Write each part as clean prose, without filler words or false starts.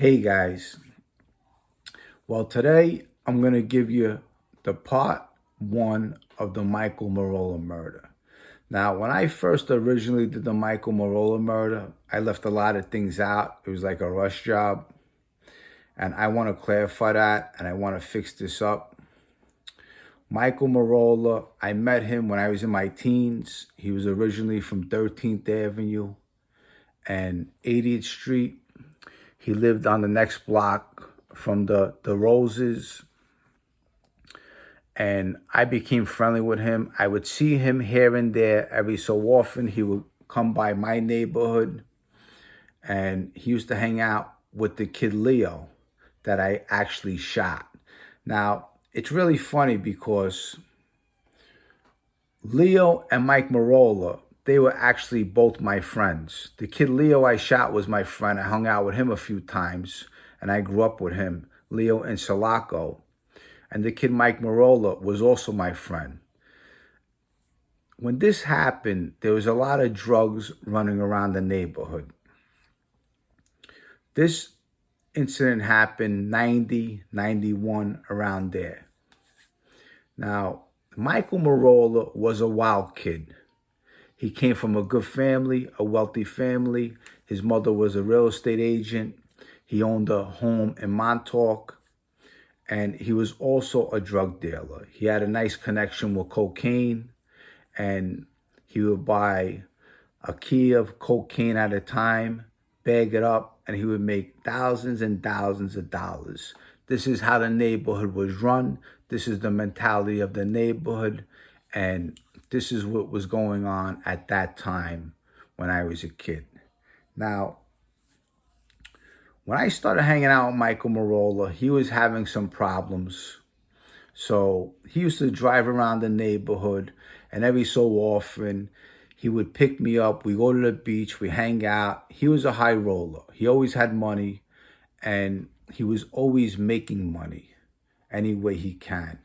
Hey guys, well today I'm going to give you the part one of the Michael Merola murder. Now, when I first originally did the Michael Merola murder, I left a lot of things out. It was like a rush job, and I want to clarify that, and I want to fix this up. Michael Merola, I met him when I was in my teens. He was originally from 13th Avenue and 80th Street. He lived on the next block from the Roses, and I became friendly with him. I would see him here and there every so often. He would come by my neighborhood, and he used to hang out with the kid Leo that I actually shot. Now, it's really funny because Leo and Mike Merola, they were actually both my friends. The kid Leo I shot was my friend. I hung out with him a few times, and I grew up with him, Leo in Sulaco. And the kid Mike Merola was also my friend. When this happened, there was a lot of drugs running around the neighborhood. This incident happened 90, 91, around there. Now, Michael Merola was a wild kid. He came from a good family, a wealthy family. His mother was a real estate agent. He owned a home in Montauk. And he was also a drug dealer. He had a nice connection with cocaine, and he would buy a key of cocaine at a time, bag it up, and he would make thousands and thousands of dollars. This is how the neighborhood was run. This is the mentality of the neighborhood, and this is what was going on at that time when I was a kid. Now, when I started hanging out with Michael Merola, he was having some problems. So he used to drive around the neighborhood, and every so often he would pick me up. We go to the beach, we hang out. He was a high roller. He always had money, and he was always making money any way he can.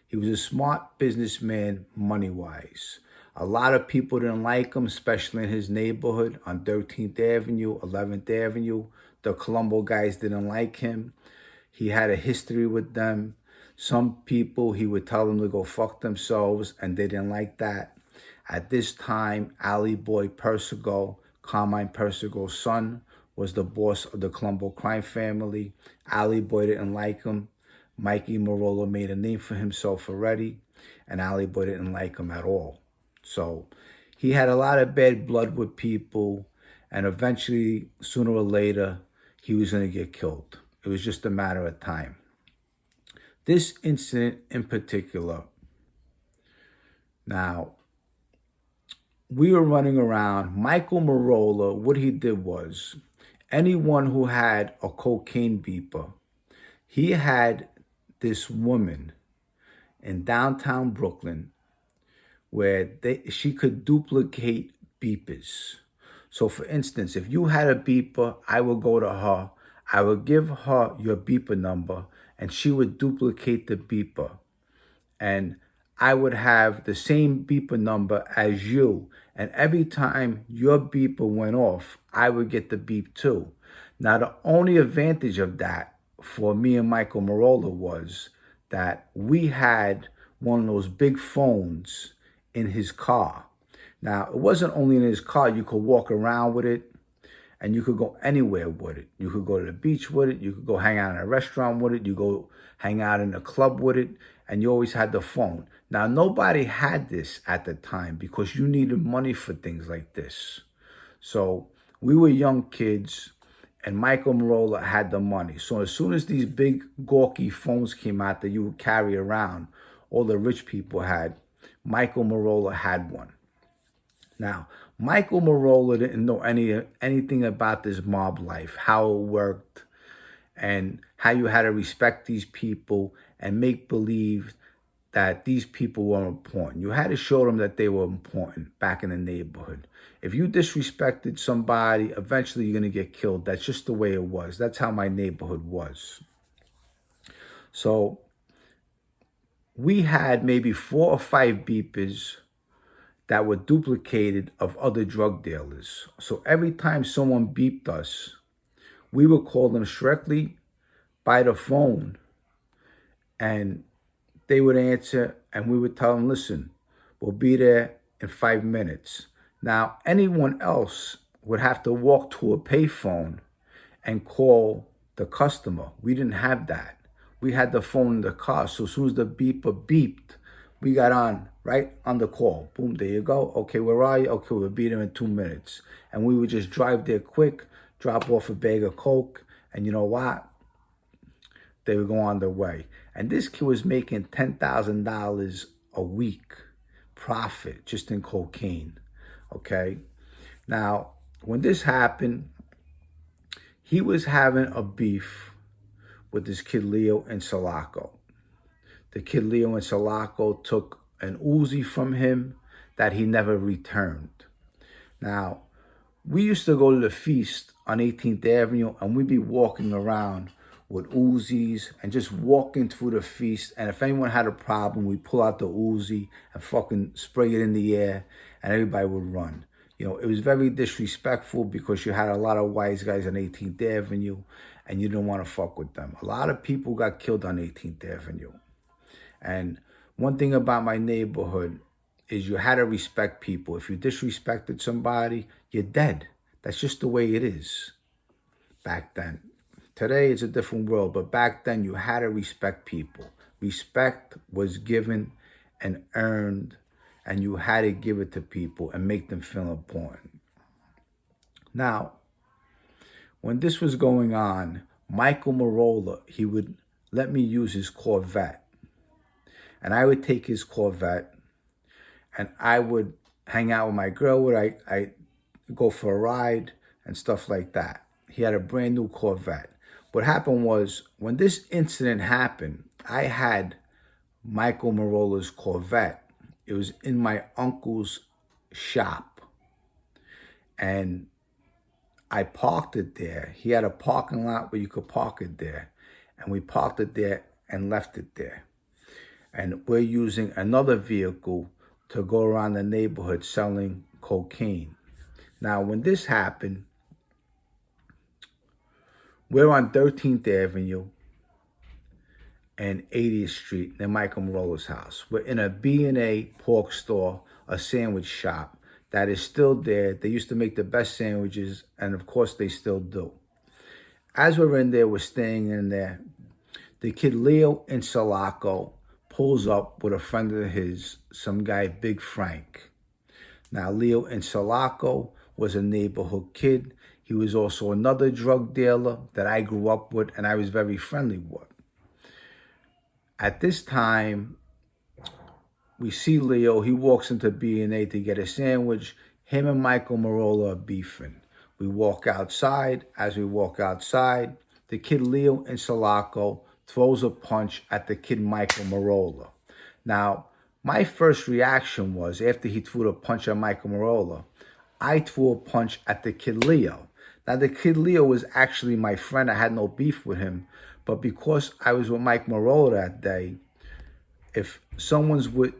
He was a smart businessman money-wise. A lot of people didn't like him, especially in his neighborhood on 13th Avenue, 11th Avenue. The Colombo guys didn't like him. He had a history with them. Some people, he would tell them to go fuck themselves, and they didn't like that. At this time, Ali Boy Persico, Carmine Persico's son, was the boss of the Colombo crime family. Ali Boy didn't like him. Mikey Merola made a name for himself already, and Ali Boy didn't like him at all. So he had a lot of bad blood with people, and eventually, sooner or later, he was going to get killed. It was just a matter of time. This incident in particular, now, we were running around. Michael Merola, what he did was, anyone who had a cocaine beeper, he had this woman in downtown Brooklyn where she could duplicate beepers. So for instance, if you had a beeper, I would go to her, I would give her your beeper number, and she would duplicate the beeper. And I would have the same beeper number as you. And every time your beeper went off, I would get the beep too. Now, the only advantage of that for me and Michael Merola was that we had one of those big phones in his car. Now, it wasn't only in his car. You could walk around with it, and you could go anywhere with it. You could go to the beach with it. You could go hang out in a restaurant with it. You go hang out in a club with it, and you always had the phone. Now, nobody had this at the time because you needed money for things like this. So we were young kids, and Michael Merola had the money. So as soon as these big gawky phones came out that you would carry around, all the rich people had, Michael Merola had one. Now, Michael Merola didn't know anything about this mob life, how it worked, and how you had to respect these people and make believe that these people were important. You had to show them that they were important back in the neighborhood. If you disrespected somebody, eventually you're going to get killed. That's just the way it was. That's how my neighborhood was. So we had maybe 4 or 5 beepers that were duplicated of other drug dealers. So every time someone beeped us, we would call them directly by the phone, and they would answer, and we would tell them, listen, we'll be there in 5 minutes. Now, anyone else would have to walk to a payphone and call the customer. We didn't have that. We had the phone in the car. So as soon as the beeper beeped, we got on right on the call. Boom, there you go. Okay, where are you? Okay, we'll be there in 2 minutes. And we would just drive there quick, drop off a bag of Coke, and you know what? They would go on their way. And this kid was making $10,000 a week profit just in cocaine, okay? Now, when this happened, he was having a beef with this kid Leo in Sulaco. The kid Leo in Sulaco took an Uzi from him that he never returned. Now, we used to go to the feast on 18th Avenue, and we'd be walking around with Uzis and just walking through the feast. And if anyone had a problem, we'd pull out the Uzi and fucking spray it in the air, and everybody would run. You know, it was very disrespectful because you had a lot of wise guys on 18th Avenue, and you didn't want to fuck with them. A lot of people got killed on 18th Avenue. And one thing about my neighborhood is you had to respect people. If you disrespected somebody, you're dead. That's just the way it is back then. Today, it's a different world, but back then, you had to respect people. Respect was given and earned, and you had to give it to people and make them feel important. Now, when this was going on, Michael Merola, he would let me use his Corvette. And I would take his Corvette, and I would hang out with my girl. I go for a ride and stuff like that. He had a brand new Corvette. What happened was, when this incident happened, I had Michael Merola's Corvette. It was in my uncle's shop. And I parked it there. He had a parking lot where you could park it there. And we parked it there and left it there. And we're using another vehicle to go around the neighborhood selling cocaine. Now, when this happened, we're on 13th Avenue and 80th Street near Michael Merola's house. We're in a B&A pork store, a sandwich shop that is still there. They used to make the best sandwiches, and of course they still do. As we're in there, we're staying in there. The kid Leo in Sulaco pulls up with a friend of his, some guy, Big Frank. Now, Leo in Sulaco was a neighborhood kid. He was also another drug dealer that I grew up with and I was very friendly with. At this time, we see Leo. He walks into B&A to get a sandwich. Him and Michael Merola are beefing. We walk outside. As we walk outside, the kid Leo in Sulaco throws a punch at the kid Michael Merola. Now, my first reaction was, after he threw the punch at Michael Merola, I threw a punch at the kid Leo. Now, the kid Leo was actually my friend. I had no beef with him. But because I was with Mike Merola that day, if someone's with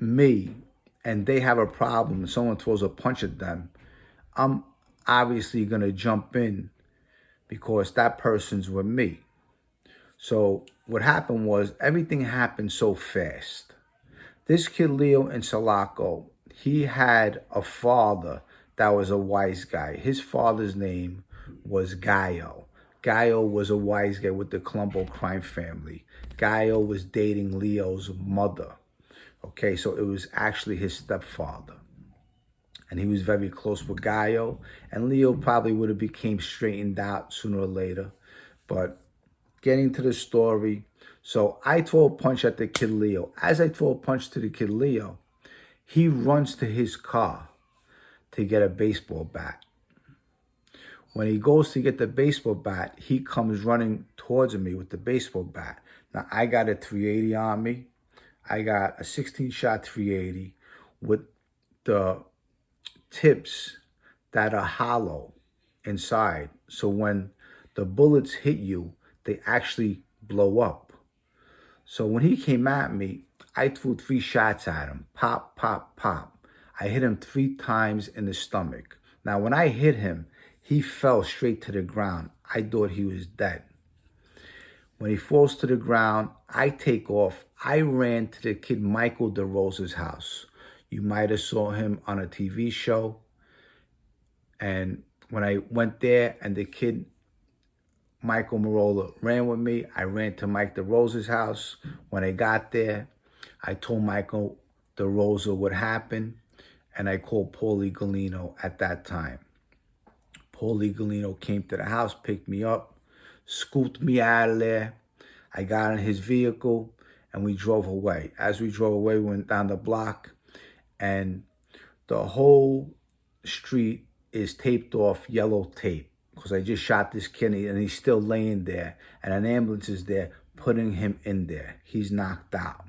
me and they have a problem and someone throws a punch at them, I'm obviously going to jump in because that person's with me. So what happened was, everything happened so fast. This kid Leo in Sulaco, he had a father that was a wise guy. His father's name was Gallo. Gallo was a wise guy with the Colombo crime family. Gallo was dating Leo's mother. Okay, so it was actually his stepfather. And he was very close with Gallo. And Leo probably would have became straightened out sooner or later. But getting to the story, so I throw a punch at the kid Leo. As I throw a punch to the kid Leo, he runs to his car to get a baseball bat. When he goes to get the baseball bat, he comes running towards me with the baseball bat. Now, I got a 380 on me. I got a 16-shot 380 with the tips that are hollow inside. So when the bullets hit you, they actually blow up. So when he came at me, I threw 3 shots at him. Pop, pop, pop. I hit him 3 times in the stomach. Now, when I hit him, He fell straight to the ground. I thought he was dead. When he falls to the ground, I take off. I ran to the kid Michael DeRosa's house. You might have saw him on a TV show. And when I went there and the kid Michael Merola ran with me, I ran to Mike DeRosa's house. When I got there, I told Michael DeRosa what happened, and I called Paulie Galino at that time. Paulie Galino came to the house, picked me up, scooped me out of there. I got in his vehicle, and we drove away. As we drove away, we went down the block, and the whole street is taped off yellow tape because I just shot this kid, and he's still laying there, and an ambulance is there putting him in there. He's knocked out.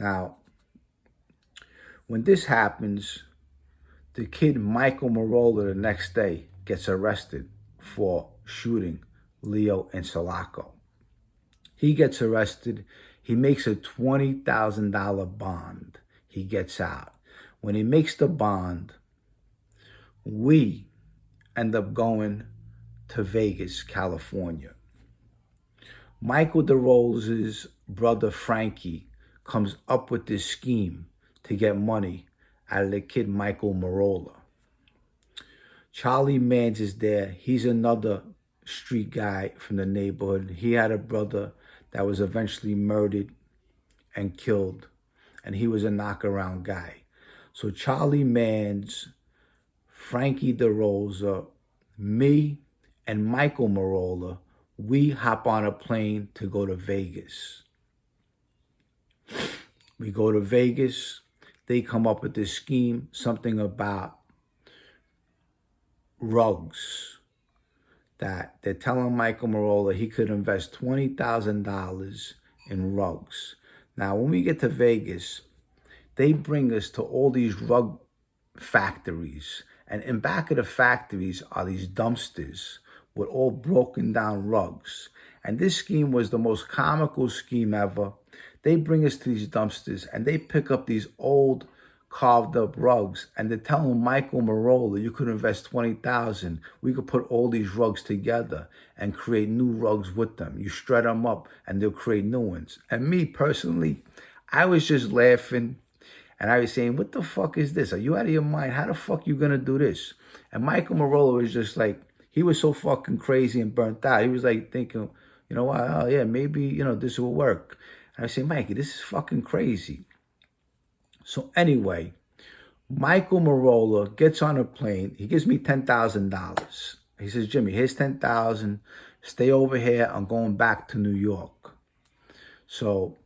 Now, when this happens, the kid Michael Merola the next day gets arrested for shooting Leo and Sulaco. He gets arrested. He makes a $20,000 bond. He gets out. When he makes the bond, we end up going to Vegas, California. Michael DeRosa's brother Frankie comes up with this scheme to get money out of the kid Michael Merola. Charlie Mans is there. He's another street guy from the neighborhood. He had a brother that was eventually murdered and killed, and he was a knockaround guy. So Charlie Mans, Frankie DeRosa, me, and Michael Merola, we hop on a plane to go to Vegas. We go to Vegas. They come up with this scheme, something about rugs, that they're telling Michael Merola he could invest $20,000 in rugs. Now, when we get to Vegas, they bring us to all these rug factories. And in back of the factories are these dumpsters with all broken down rugs. And this scheme was the most comical scheme ever. They bring us to these dumpsters and they pick up these old carved up rugs, and they're telling Michael Merola, you could invest $20,000. We could put all these rugs together and create new rugs with them. You shred them up and they'll create new ones. And me personally, I was just laughing and I was saying, what the fuck is this? Are you out of your mind? How the fuck you gonna do this? And Michael Merola was just like, he was so fucking crazy and burnt out. He was like thinking, you know what, oh yeah, maybe, this will work. And I say, Mikey, this is fucking crazy. So anyway, Michael Merola gets on a plane. He gives me $10,000. He says, Jimmy, here's $10,000. Stay over here. I'm going back to New York. So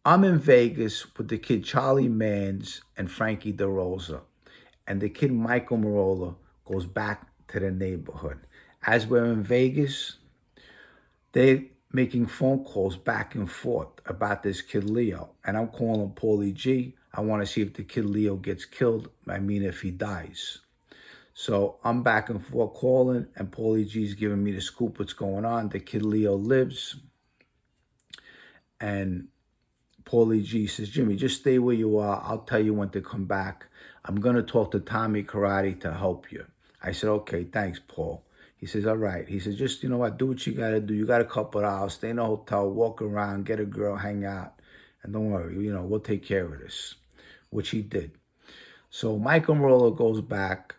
I'm in Vegas with the kid Charlie Mans and Frankie DeRosa. And the kid Michael Merola goes back to the neighborhood. As we're in Vegas, they're making phone calls back and forth about this kid Leo. And I'm calling Paulie G. I want to see if the kid Leo gets killed. I mean, if he dies. So I'm back and forth calling, and Paulie G's giving me the scoop what's going on. The kid Leo lives. And Paulie G says, Jimmy, just stay where you are. I'll tell you when to come back. I'm going to talk to Tommy Karate to help you. I said, okay, thanks, Paul. He says, all right. He says, just, do what you got to do. You got a couple of hours. Stay in a hotel, walk around, get a girl, hang out. And don't worry, we'll take care of this, which he did. So Michael Merola goes back.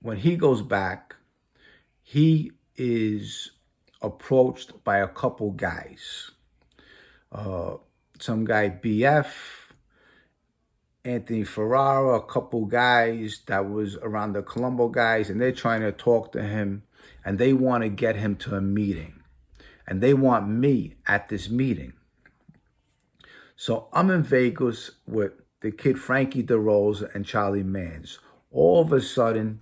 When he goes back, he is approached by a couple guys. Some guy, BF, Anthony Ferrara, a couple guys that was around the Colombo guys, and they're trying to talk to him, and they want to get him to a meeting. And they want me at this meeting. So I'm in Vegas with the kid Frankie DeRosa and Charlie Mans. All of a sudden,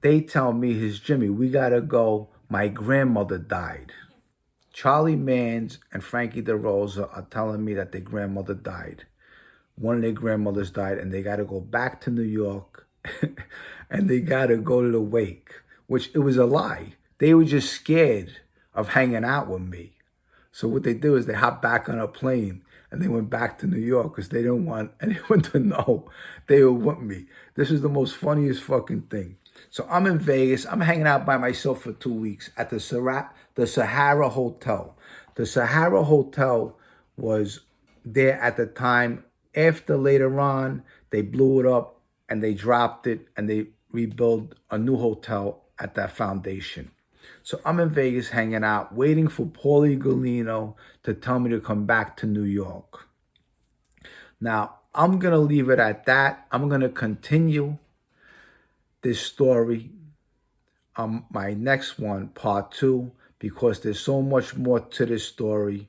they tell me, his Jimmy, we got to go. My grandmother died. Charlie Mans and Frankie DeRosa are telling me that their grandmother died. One of their grandmothers died, and they got to go back to New York, and they got to go to the wake, which it was a lie. They were just scared of hanging out with me. So what they do is they hop back on a plane, and they went back to New York because they didn't want anyone to know they were with me. This is the most funniest fucking thing. So I'm in Vegas. I'm hanging out by myself for 2 weeks at the Sahara Hotel. The Sahara Hotel was there at the time. After later on, they blew it up and they dropped it and they rebuilt a new hotel at that foundation. So I'm in Vegas hanging out, waiting for Paulie Galino to tell me to come back to New York. Now, I'm going to leave it at that. I'm going to continue this story on my next one, part 2, because there's so much more to this story,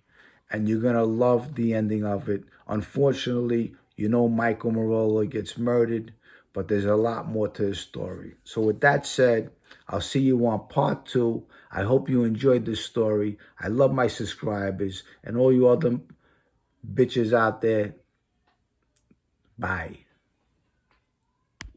and you're going to love the ending of it. Unfortunately, you know Michael Merola gets murdered, but there's a lot more to the story. So with that said, I'll see you on part 2. I hope you enjoyed this story. I love my subscribers and all you other bitches out there. Bye.